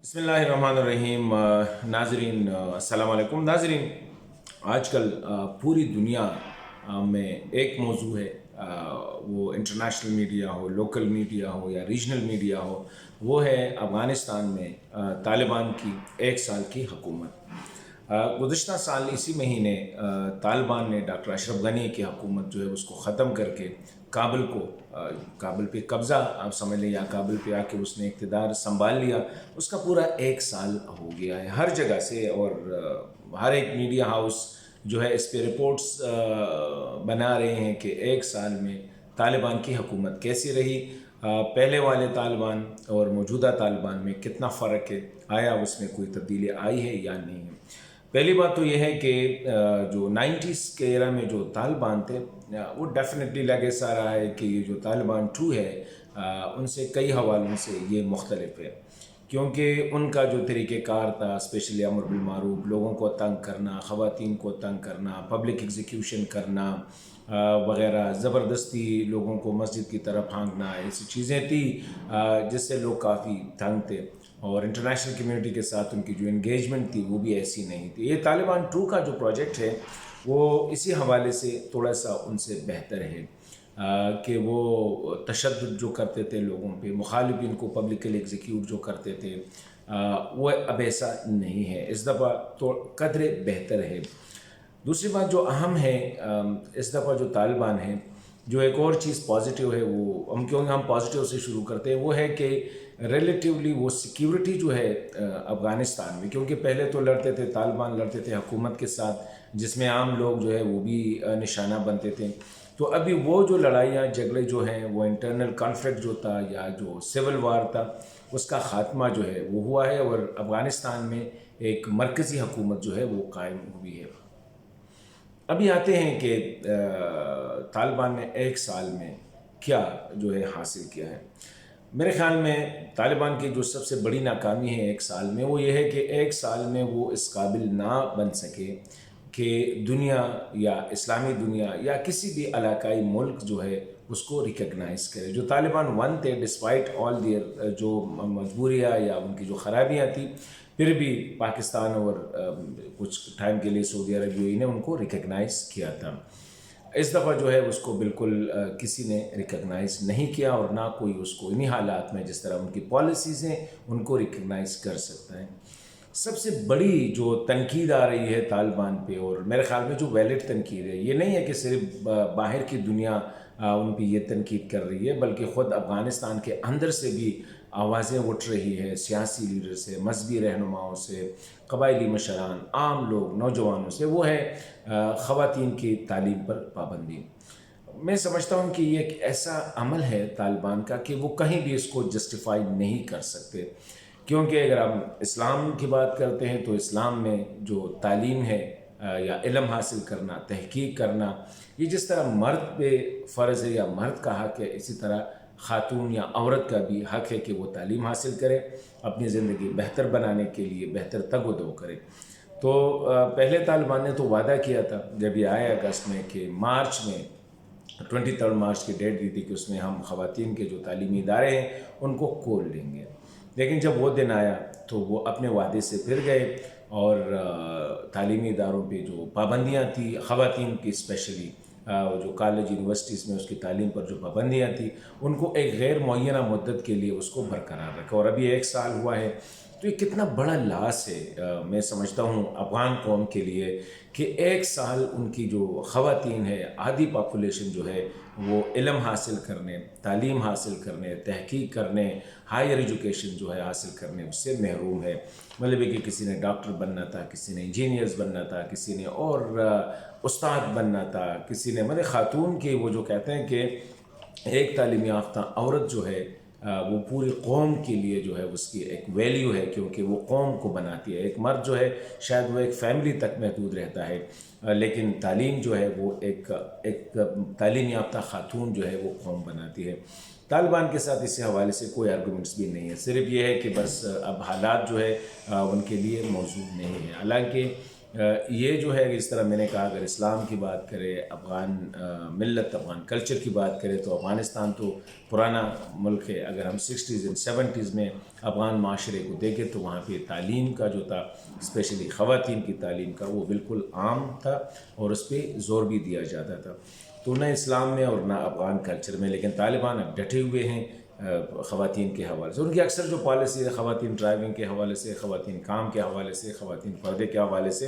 بسم اللہ الرحمن الرحیم۔ ناظرین السلام علیکم۔ ناظرین، آج کل پوری دنیا میں ایک موضوع ہے، وہ انٹرنیشنل میڈیا ہو، لوکل میڈیا ہو یا ریجنل میڈیا ہو، وہ ہے افغانستان میں طالبان کی 1 سال کی حکومت۔ گزشتہ سال اسی مہینے طالبان نے ڈاکٹر اشرف غنی کی حکومت جو ہے اس کو ختم کر کے کابل پہ قبضہ آپ سمجھ لیں، یا کابل پہ آ کے اس نے اقتدار سنبھال لیا۔ اس کا پورا 1 سال ہو گیا ہے۔ ہر جگہ سے اور ہر ایک میڈیا ہاؤس جو ہے اس پہ رپورٹس بنا رہے ہیں کہ 1 سال میں طالبان کی حکومت کیسی رہی، پہلے والے طالبان اور موجودہ طالبان میں کتنا فرق ہے، آیا اس میں کوئی تبدیلی آئی ہے یا نہیں ہے۔ پہلی بات تو یہ ہے کہ جو 90s کے ایرا میں جو طالبان تھے وہ ڈیفینیٹلی لگے سا رہا ہے کہ یہ جو طالبان 2 ہے ان سے کئی حوالوں سے یہ مختلف ہے، کیونکہ ان کا جو طریقہ کار تھا، اسپیشلی امر بالمعروف، لوگوں کو تنگ کرنا، خواتین کو تنگ کرنا، پبلک ایگزیکیوشن کرنا وغیرہ، زبردستی لوگوں کو مسجد کی طرف پھانکنا، ایسی چیزیں تھیں جس سے لوگ کافی تنگ تھے، اور انٹرنیشنل کمیونٹی کے ساتھ ان کی جو انگیجمنٹ تھی وہ بھی ایسی نہیں تھی۔ یہ طالبان 2 کا جو پروجیکٹ ہے وہ اسی حوالے سے تھوڑا سا ان سے بہتر ہے کہ وہ تشدد جو کرتے تھے لوگوں پہ، مخالفین کو پبلکلی ایگزیکیوٹ جو کرتے تھے، وہ اب ایسا نہیں ہے۔ اس دفعہ تو قدرے بہتر ہے۔ دوسری بات جو اہم ہے، اس دفعہ جو طالبان ہیں، جو ایک اور چیز پازیٹیو ہے، وہ ہم پازیٹیو سے شروع کرتے ہیں، وہ ہے کہ ریلیٹیولی وہ سیکیورٹی جو ہے افغانستان میں، کیونکہ پہلے تو لڑتے تھے، طالبان لڑتے تھے حکومت کے ساتھ، جس میں عام لوگ جو ہے وہ بھی نشانہ بنتے تھے، تو ابھی وہ جو لڑائیاں جھگڑے جو ہیں، وہ انٹرنل کانفلکٹ جو تھا یا جو سول وار تھا، اس کا خاتمہ جو ہے وہ ہوا ہے، اور افغانستان میں ایک مرکزی حکومت جو ہے وہ قائم ہوئی ہے۔ ابھی آتے ہیں کہ طالبان نے 1 سال میں کیا جو ہے حاصل کیا ہے۔ میرے خیال میں طالبان کی جو سب سے بڑی ناکامی ہے 1 سال میں، وہ یہ ہے کہ 1 سال میں وہ اس قابل نہ بن سکے کہ دنیا یا اسلامی دنیا یا کسی بھی علاقائی ملک جو ہے اس کو ریکگنائز کرے۔ جو طالبان 1 تھے، ڈسپائٹ آل دیئر جو مجبوریاں یا ان کی جو خرابیاں تھیں، پھر بھی پاکستان اور کچھ ٹائم کے لیے سعودی عربیہ نے ان کو ریکگنائز کیا تھا۔ اس دفعہ جو ہے اس کو بالکل کسی نے ریکگنائز نہیں کیا، اور نہ کوئی اس کو انہی حالات میں جس طرح ان کی پالیسیز ہیں ان کو ریکگنائز کر سکتا ہے۔ سب سے بڑی جو تنقید آ رہی ہے طالبان پہ، اور میرے خیال میں جو ویلڈ تنقید ہے، یہ نہیں ہے کہ صرف باہر کی دنیا ان پہ یہ تنقید کر رہی ہے، بلکہ خود افغانستان کے اندر سے بھی آوازیں اٹھ رہی ہے، سیاسی لیڈر سے، مذہبی رہنماؤں سے، قبائلی مشران، عام لوگ، نوجوانوں سے، وہ ہے خواتین کی تعلیم پر پابندی۔ میں سمجھتا ہوں کہ یہ ایک ایسا عمل ہے طالبان کا کہ وہ کہیں بھی اس کو جسٹیفائی نہیں کر سکتے، کیونکہ اگر ہم اسلام کی بات کرتے ہیں تو اسلام میں جو تعلیم ہے یا علم حاصل کرنا، تحقیق کرنا، یہ جس طرح مرد پہ فرض ہے یا مرد کا حق ہے، اسی طرح خاتون یا عورت کا بھی حق ہے کہ وہ تعلیم حاصل کرے، اپنی زندگی بہتر بنانے کے لیے بہتر تگ و دو کرے۔ تو پہلے طالبان نے تو وعدہ کیا تھا جب یہ آئے اگست میں کہ مارچ میں 23 مارچ کی ڈیٹ دی تھی کہ اس میں ہم خواتین کے جو تعلیمی ادارے ہیں ان کو کھول لیں گے، لیکن جب وہ دن آیا تو وہ اپنے وعدے سے پھر گئے، اور تعلیمی اداروں پہ جو پابندیاں تھیں خواتین کی، اسپیشلی جو کالج یونیورسٹیز میں اس کی تعلیم پر جو پابندیاں تھیں، ان کو ایک غیر معینہ مدت کے لیے اس کو برقرار رکھا، اور ابھی 1 سال ہوا ہے۔ تو یہ کتنا بڑا لاس ہے میں سمجھتا ہوں افغان قوم کے لیے کہ 1 سال ان کی جو خواتین ہے، آدھی پاپولیشن جو ہے وہ علم حاصل کرنے، تعلیم حاصل کرنے، تحقیق کرنے، ہائر ایجوکیشن جو ہے حاصل کرنے، اس سے محروم ہے۔ مطلب ہے کہ کسی نے ڈاکٹر بننا تھا، کسی نے انجینئرز بننا تھا، کسی نے اور استاد بننا تھا، کسی نے مطلب خاتون کی وہ جو کہتے ہیں کہ ایک تعلیم یافتہ عورت جو ہے وہ پوری قوم کے لیے جو ہے اس کی ایک ویلیو ہے، کیونکہ وہ قوم کو بناتی ہے۔ ایک مرد جو ہے شاید وہ ایک فیملی تک محدود رہتا ہے، لیکن تعلیم جو ہے وہ ایک تعلیم یافتہ خاتون جو ہے وہ قوم بناتی ہے۔ طالبان کے ساتھ اس حوالے سے کوئی آرگومنٹس بھی نہیں ہے، صرف یہ ہے کہ بس اب حالات جو ہے ان کے لیے موجود نہیں ہے۔ حالانکہ یہ جو ہے اس طرح میں نے کہا اگر اسلام کی بات کرے، افغان ملت، افغان کلچر کی بات کرے تو افغانستان تو پرانا ملک ہے. اگر ہم 60s and 70s میں افغان معاشرے کو دیکھیں تو وہاں پہ تعلیم کا جو تھا، اسپیشلی خواتین کی تعلیم کا، وہ بالکل عام تھا اور اس پہ زور بھی دیا جاتا تھا. تو نہ اسلام میں اور نہ افغان کلچر میں. لیکن طالبان اب ڈٹے ہوئے ہیں خواتین کے حوالے سے. ان کی اکثر جو پالیسی ہے خواتین ڈرائیونگ کے حوالے سے، خواتین کام کے حوالے سے، خواتین پردے کے حوالے سے،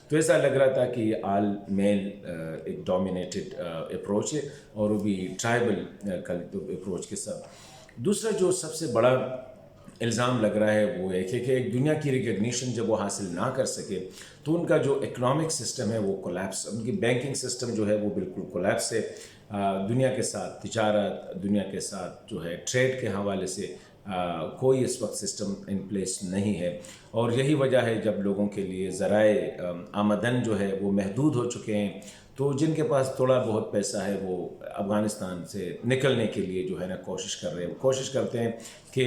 تو ایسا لگ رہا تھا کہ یہ آل میل ایک ڈومینیٹڈ اپروچ ہے اور وہ بھی ٹرائبل اپروچ کے ساتھ. دوسرا جو سب سے بڑا الزام لگ رہا ہے وہ ہے کہ ایک دنیا کی ریکگنیشن جب وہ حاصل نہ کر سکے تو ان کا جو اکنامک سسٹم ہے وہ کولیپس، ان کی بینکنگ سسٹم جو ہے وہ بالکل کولیپس ہے. دنیا کے ساتھ تجارت، دنیا کے ساتھ جو ہے ٹریڈ کے حوالے سے کوئی اس وقت سسٹم ان پلیس نہیں ہے. اور یہی وجہ ہے جب لوگوں کے لیے ذرائع آمدن جو ہے وہ محدود ہو چکے ہیں تو جن کے پاس تھوڑا بہت پیسہ ہے وہ افغانستان سے نکلنے کے لیے جو ہے نا کوشش کر رہے ہیں. کوشش کرتے ہیں کہ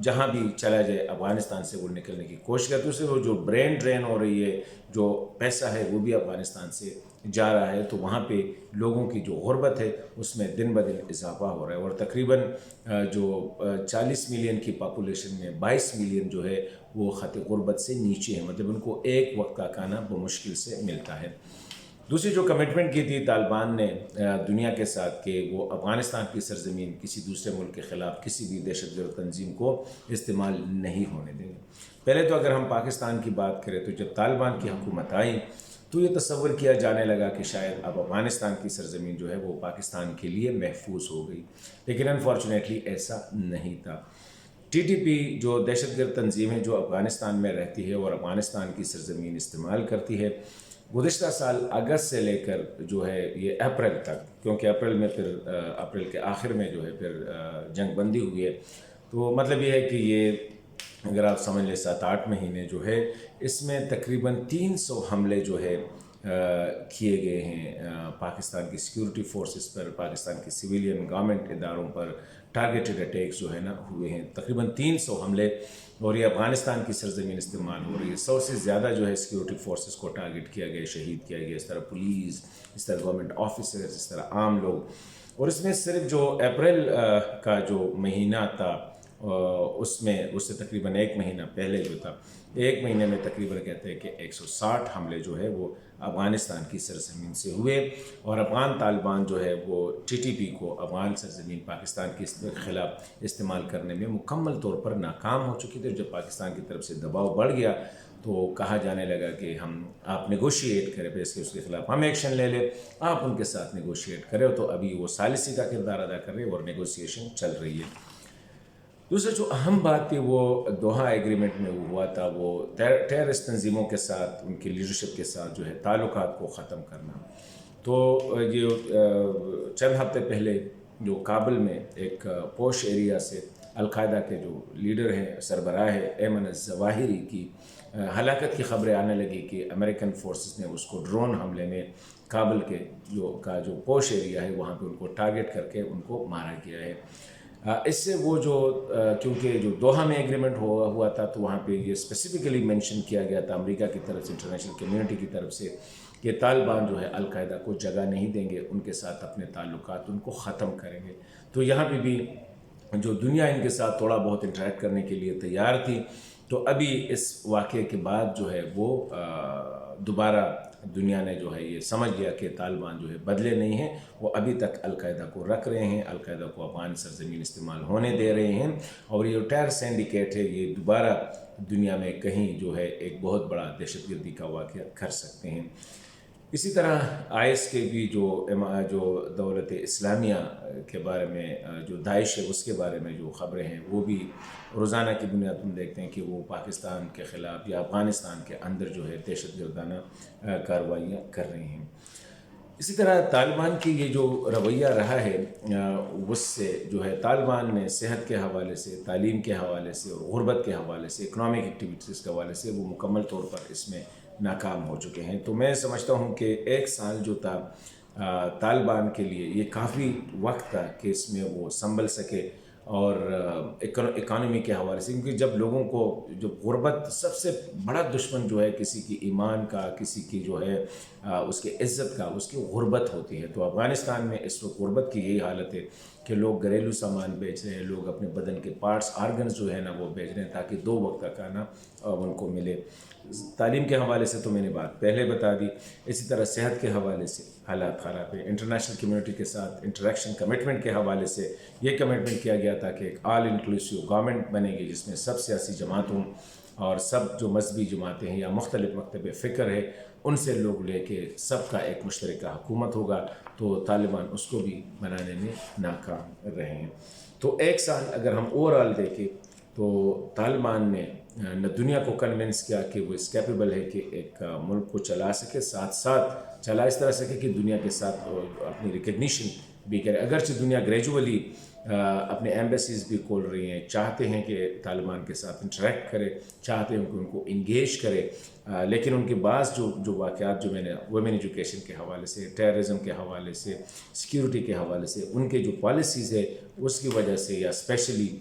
جہاں بھی چلا جائے افغانستان سے وہ نکلنے کی کوشش کرتے ہیں. اس سے وہ جو برین ڈرین ہو رہی ہے، جو پیسہ ہے وہ بھی افغانستان سے جا رہا ہے. تو وہاں پہ لوگوں کی جو غربت ہے اس میں دن بدن اضافہ ہو رہا ہے. اور تقریباً جو 40 ملین کی پاپولیشن میں 22 ملین جو ہے وہ خط غربت سے نیچے ہیں، مطلب ان کو ایک وقت کا کھانا بمشکل سے ملتا ہے. دوسری جو کمٹمنٹ کی تھی طالبان نے دنیا کے ساتھ کہ وہ افغانستان کی سرزمین کسی دوسرے ملک کے خلاف کسی بھی دہشت گرد تنظیم کو استعمال نہیں ہونے دیں گے. پہلے تو اگر ہم پاکستان کی بات کریں تو جب طالبان کی حکومت آئی تو یہ تصور کیا جانے لگا کہ شاید اب افغانستان کی سرزمین جو ہے وہ پاکستان کے لیے محفوظ ہو گئی، لیکن انفارچونیٹلی ایسا نہیں تھا. ٹی ٹی پی جو دہشت گرد تنظیم ہے جو افغانستان میں رہتی ہے اور افغانستان کی سرزمین استعمال کرتی ہے، گزشتہ سال اگست سے لے کر جو ہے یہ اپریل تک، کیونکہ اپریل میں پھر اپریل کے آخر میں جو ہے پھر جنگ بندی ہوئی ہے، تو مطلب یہ ہے کہ یہ اگر آپ سمجھ لیں 7-8 مہینے جو ہے اس میں تقریباً 300 حملے جو ہے کیے گئے ہیں پاکستان کی سیکیورٹی فورسز پر، پاکستان کی سویلین گورنمنٹ اداروں پر ٹارگیٹڈ اٹیکس جو ہے نا ہوئے ہیں. تقریباً 300 حملے، اور یہ افغانستان کی سرزمین استعمال ہو رہی ہے. 100 سے زیادہ جو ہے سیکیورٹی فورسز کو ٹارگیٹ کیا گیا، شہید کیا گیا، اس طرح پولیس، اس طرح گورنمنٹ آفیسرز، اس طرح عام لوگ. اور اس میں صرف جو اپریل کا جو مہینہ تھا اس سے تقریباً 1 مہینہ پہلے جو تھا، 1 مہینے میں تقریباً کہتے ہیں کہ 160 حملے جو ہے وہ افغانستان کی سرزمین سے ہوئے. اور افغان طالبان جو ہے وہ ٹی ٹی پی کو افغان سرزمین پاکستان کے خلاف استعمال کرنے میں مکمل طور پر ناکام ہو چکی تھی. جب پاکستان کی طرف سے دباؤ بڑھ گیا تو کہا جانے لگا کہ آپ نیگوشیٹ کریں، پھر اس کے خلاف ہم ایکشن لے لیں، آپ ان کے ساتھ نیگوشیٹ کریں. تو ابھی وہ ثالثی کا کردار ادا کر رہے ہیں اور نیگوسیشن چل رہی ہے. دوسرا جو اہم بات تھی وہ دوحہ ایگریمنٹ میں ہوا تھا، وہ ٹیررسٹ تنظیموں کے ساتھ، ان کی لیڈرشپ کے ساتھ جو ہے تعلقات کو ختم کرنا. تو یہ چند ہفتے پہلے جو کابل میں ایک پوش ایریا سے القاعدہ کے جو لیڈر ہیں، سربراہ ہے ایمن الظواہری کی ہلاکت کی خبریں آنے لگی کہ امریکن فورسز نے اس کو ڈرون حملے میں کابل کے جو پوش ایریا ہے وہاں پہ ان کو ٹارگٹ کر کے ان کو مارا گیا ہے. اس سے وہ جو کیونکہ جو دوحہ میں ایگریمنٹ ہوا تھا تو وہاں پہ یہ اسپیسیفکلی مینشن کیا گیا تھا امریکہ کی طرف سے، انٹرنیشنل کمیونٹی کی طرف سے، کہ طالبان جو ہے القاعدہ کو جگہ نہیں دیں گے، ان کے ساتھ اپنے تعلقات ان کو ختم کریں گے. تو یہاں پہ بھی جو دنیا ان کے ساتھ تھوڑا بہت انٹریکٹ کرنے کے لیے تیار تھی. تو ابھی اس واقعے کے بعد جو ہے وہ دوبارہ دنیا نے جو ہے یہ سمجھ لیا کہ طالبان جو ہے بدلے نہیں ہیں، وہ ابھی تک القاعدہ کو رکھ رہے ہیں، القاعدہ کو افغان سرزمین استعمال ہونے دے رہے ہیں، اور یہ ٹیرر سینڈیکیٹ ہے یہ دوبارہ دنیا میں کہیں جو ہے ایک بہت بڑا دہشت گردی کا واقعہ کر سکتے ہیں. اسی طرح آئی ایس کے بھی جو دولت اسلامیہ کے بارے میں جو داعش ہے اس کے بارے میں جو خبریں ہیں وہ بھی روزانہ کی بنیاد پر دیکھتے ہیں کہ وہ پاکستان کے خلاف یا افغانستان کے اندر جو ہے دہشت گردانہ کارروائیاں کر رہے ہیں. اسی طرح طالبان کی یہ جو رویہ رہا ہے اس سے جو ہے طالبان نے صحت کے حوالے سے، تعلیم کے حوالے سے اور غربت کے حوالے سے، اکنامک ایکٹیویٹیز کے حوالے سے وہ مکمل طور پر اس میں ناکام ہو چکے ہیں. تو میں سمجھتا ہوں کہ 1 سال جو تھا طالبان کے لیے یہ کافی وقت تھا کہ اس میں وہ سنبھل سکے اور اکانومی کے حوالے سے، کیونکہ جب لوگوں کو جو غربت سب سے بڑا دشمن جو ہے کسی کی ایمان کا، کسی کی جو ہے اس کی عزت کا، اس کی غربت ہوتی ہے. تو افغانستان میں اس وقت غربت کی یہی حالت ہے کہ لوگ گھریلو سامان بیچ رہے ہیں، لوگ اپنے بدن کے پارٹس آرگنز جو ہے نا وہ بیچ رہے ہیں تاکہ 2 وقت کا کھانا ان کو ملے. تعلیم کے حوالے سے تو میں نے بات پہلے بتا دی. اسی طرح صحت کے حوالے سے حالات خراب ہے. انٹرنیشنل کمیونٹی کے ساتھ انٹریکشن کمٹمنٹ کے حوالے سے یہ کمٹمنٹ کیا گیا تھا کہ ایک آل انکلوسیو گورنمنٹ بنے گی جس میں سب سیاسی جماعتوں اور سب جو مذہبی جماعتیں ہیں یا مختلف مکتب فکر ہے ان سے لوگ لے کے سب کا ایک مشترکہ حکومت ہوگا. تو طالبان اس کو بھی بنانے میں ناکام رہے ہیں. تو 1 سال اگر ہم اوور آل دیکھیں تو طالبان نے نہ دنیا کو کنونس کیا کہ وہ اس کیپیبل ہے کہ ایک ملک کو چلا سکے، ساتھ ساتھ چلا اس طرح سکے کہ دنیا کے ساتھ اپنی ریکگنیشن بھی کرے. اگرچہ دنیا گریجولی اپنے ایمبیسیز بھی کھول رہی ہیں، چاہتے ہیں کہ طالبان کے ساتھ انٹریکٹ کرے، چاہتے ہیں کہ ان کو انگیج کرے، لیکن ان کے بعض جو واقعات جو میں نے ویمن ایجوکیشن کے حوالے سے، ٹیررزم کے حوالے سے، سیکیورٹی کے حوالے سے، ان کے جو پالیسیز ہے اس کی وجہ سے، یا اسپیشلی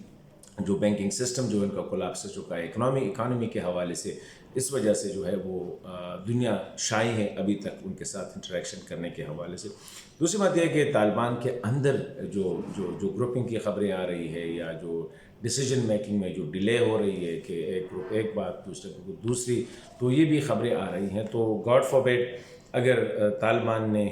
جو بینکنگ سسٹم جو ان کا کولاپس ہو چکا ہے، اکانومی کے حوالے سے، اس وجہ سے جو ہے وہ دنیا شائع ہے ابھی تک ان کے ساتھ انٹریکشن کرنے کے حوالے سے. دوسری بات یہ ہے کہ طالبان کے اندر جو گروپنگ کی خبریں آ رہی ہے یا جو ڈیسیجن میکنگ میں جو ڈیلے ہو رہی ہے کہ ایک گروپ ایک بات دوسرے گروپ دوسری، تو یہ بھی خبریں آ رہی ہیں. تو گاڈ فاربیڈ اگر طالبان نے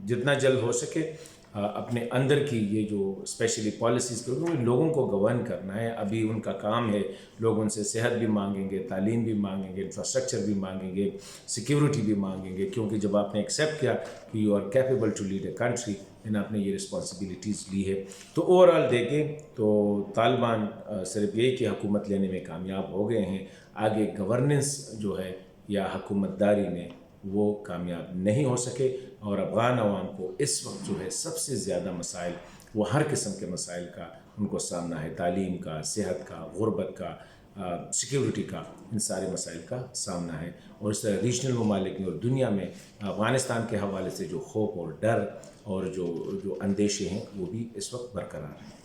جتنا جلد ہو سکے اپنے اندر کی یہ جو اسپیشلی پالیسیز کے لوگوں کو گورن کرنا ہے. ابھی ان کا کام ہے، لوگ ان سے صحت بھی مانگیں گے، تعلیم بھی مانگیں گے، انفراسٹرکچر بھی مانگیں گے، سیکیورٹی بھی مانگیں گے، کیونکہ جب آپ نے ایکسیپٹ کیا کہ you are capable to lead a country, then آپ نے یہ رسپانسبلٹیز لی ہے. تو اوور آل دیکھیں تو طالبان صرف یہی کہ حکومت لینے میں کامیاب ہو گئے ہیں، آگے گورننس جو ہے یا حکومت داری میں وہ کامیاب نہیں ہو سکے. اور افغان عوام کو اس وقت جو ہے سب سے زیادہ مسائل، وہ ہر قسم کے مسائل کا ان کو سامنا ہے، تعلیم کا، صحت کا، غربت کا، سیکیورٹی کا، ان سارے مسائل کا سامنا ہے. اور اس طرح ریجنل ممالک میں اور دنیا میں افغانستان کے حوالے سے جو خوف اور ڈر اور جو اندیشے ہیں وہ بھی اس وقت برقرار ہیں.